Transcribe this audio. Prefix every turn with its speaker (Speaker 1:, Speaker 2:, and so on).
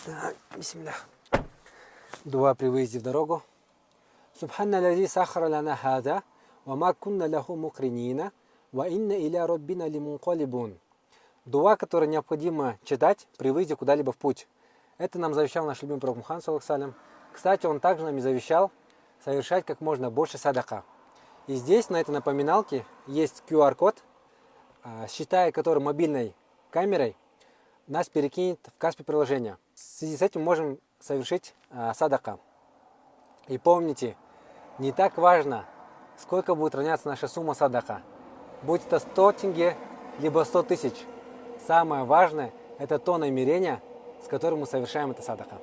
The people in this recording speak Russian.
Speaker 1: Так, бисмиллах. Дуа при выезде в дорогу. Субханна ладзи сахара лана хада, ва ма кунна лаху мукринина, ва инна иля роббина лимункалибун. Дуа, который необходимо читать при выезде куда-либо в путь. Это нам завещал наш любимый пророк Мухаммад, саллаллаху алейхи ва саллям. Кстати, он также нам и завещал совершать как можно больше садака. И здесь, на этой напоминалке, есть QR-код, считая который мобильной камерой, нас перекинет в Каспи приложение. В связи с этим можем совершить садака. И помните, не так важно, сколько будет равняться наша сумма садака. Будь это 100 тенге, либо 100 тысяч. Самое важное – это то намерение, с которым мы совершаем это садака.